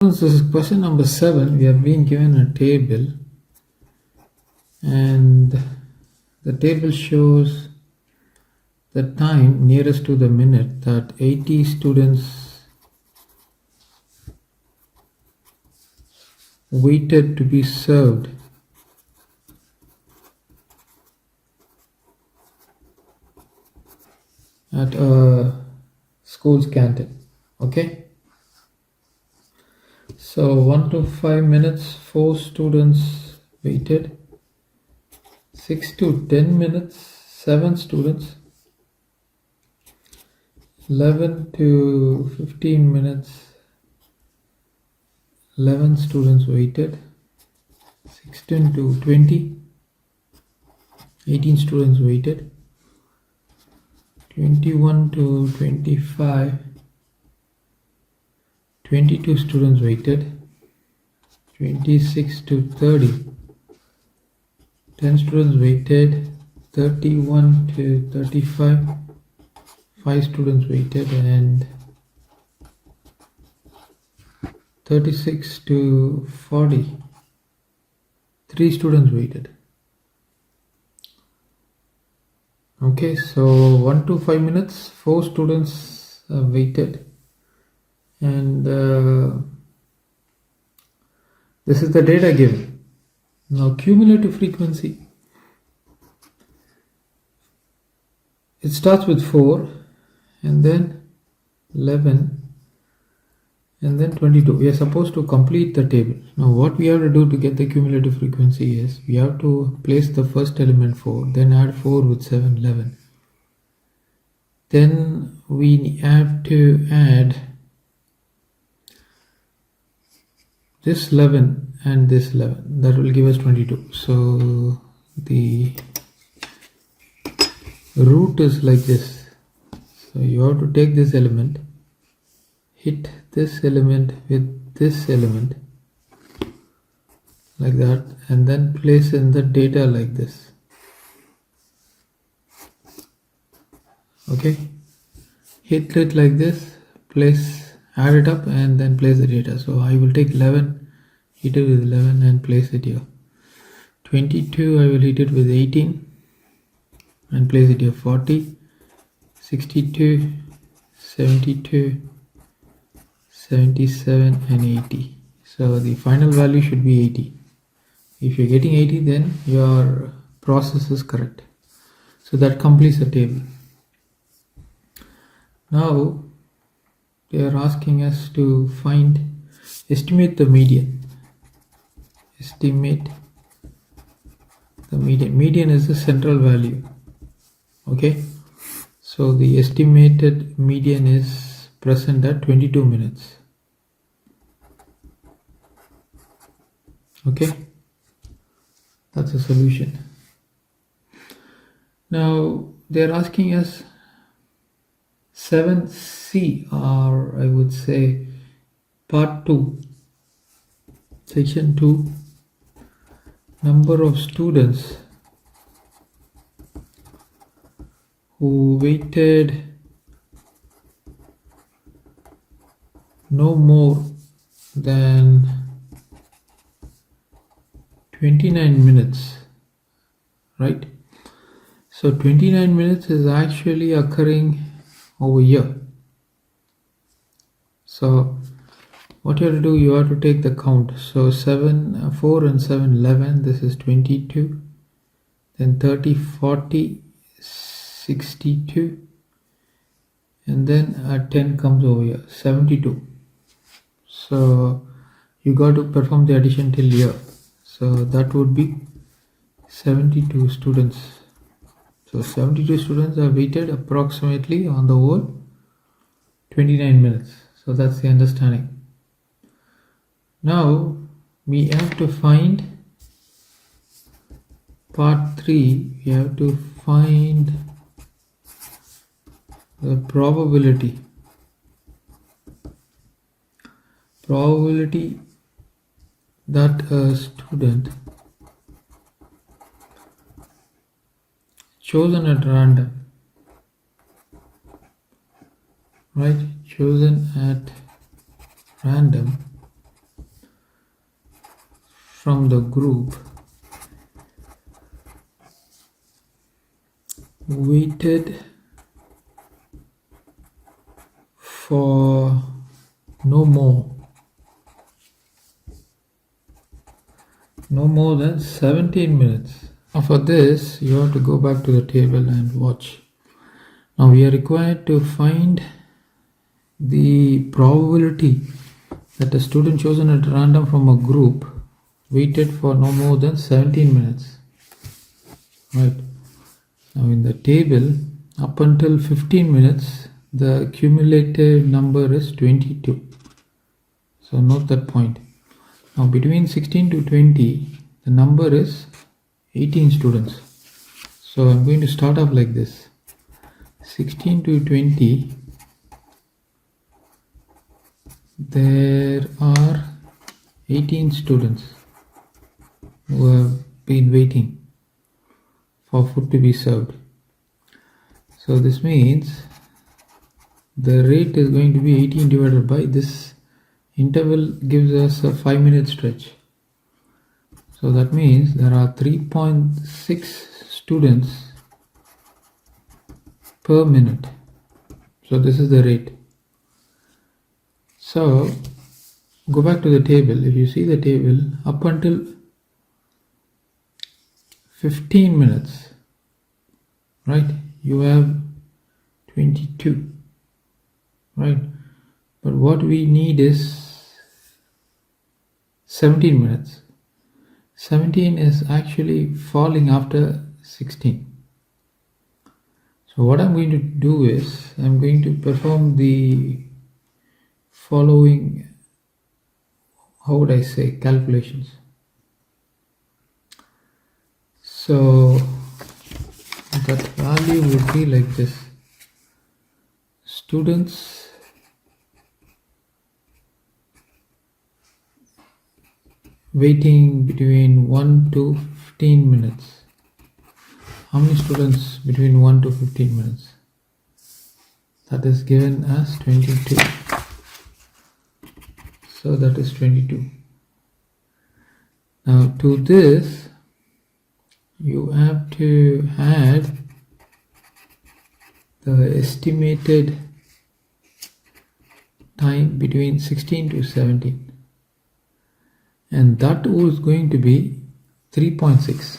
This is question number 7. We have been given a table, and the table shows the time nearest to the minute that 80 students waited to be served at a school's canteen. Okay, so 1 to 5 minutes 4 students waited, 6 to 10 minutes 7 students, 11 to 15 minutes 11 students waited, 16 to 20 18 students waited, 21 to 25 22 students waited, 26 to 30 10 students waited, 31 to 35 5 students waited, and 36 to 40 3 students waited. Okay, so 1 to 5 minutes 4 students waited, and this is the data given. Now cumulative frequency, it starts with 4 and then 11 and then 22. We are supposed to complete the table. Now what we have to do to get the cumulative frequency is we have to place the first element 4, then add 4 with 7, 11. Then we have to add this 11 and this 11. That will give us 22. So the root is like this. So you have to take this element, hit this element with this element like that, and then place in the data like this. Okay, hit it like this, place, add it up, and then place the data. So I will take 11, hit it with 11 and place it here. 22 I will hit it with 18 and place it here. 40, 62, 72, 77 and 80. So the final value should be 80. If you're getting 80, then your process is correct. So that completes the table. Now they are asking us to estimate the median. Estimate the median. Median is the central value. Okay, so the estimated median is present at 22 minutes. Okay, that's a solution. Now they're asking us 7C, or I would say part 2, section 2, number of students who waited no more than 29 minutes, right? So 29 minutes is actually occurring over here. So what you have to do, you have to take the count. So 4 and 7, 11, this is 22, then 30, 40, 62, and then 10 comes over here, 72. So you got to perform the addition till here. So that would be 72 students. So 72 students are waited approximately on the whole 29 minutes. So that's the understanding. Now we have to find part 3. We have to find the probability that a student chosen at random, right, chosen at random from the group waited for no more than 17 minutes. Now for this, you have to go back to the table and watch. Now we are required to find the probability that a student chosen at random from a group waited for no more than 17 minutes. Right. Now in the table, up until 15 minutes, the cumulative number is 22. So note that point. Now between 16 to 20, the number is 18 students. So I'm going to start off like this. 16 to 20, there are 18 students who have been waiting for food to be served. So this means the rate is going to be 18 divided by this interval gives us a 5-minute stretch. So that means there are 3.6 students per minute. So this is the rate. So go back to the table. If you see the table, up until 15 minutes, right, you have 22, right? But what we need is 17 minutes. 17 is actually falling after 16. So what I'm going to do is I'm going to perform the following, how would I say, calculations. So that value would be like this. Students waiting between 1 to 15 minutes. How many students between 1 to 15 minutes? That is given as 22. So that is 22. Now to this, you have to add the estimated time between 16 to 17. And that was going to be 3.6.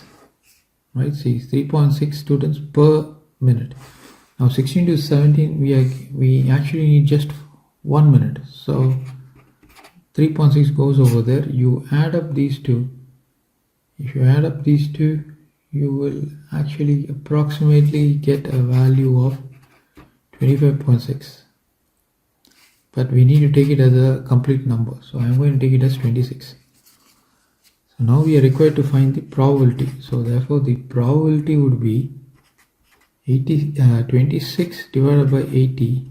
Right, see, 3.6 students per minute. Now 16 to 17, we actually need just 1 minute. So 3.6 goes over there. You add up these two. If you add up these two, you will actually approximately get a value of 25.6. But we need to take it as a complete number. So I'm going to take it as 26. So now we are required to find the probability. So therefore the probability would be 26 divided by 80,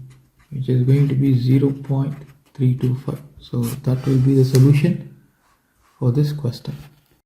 which is going to be 0.325. So that will be the solution for this question.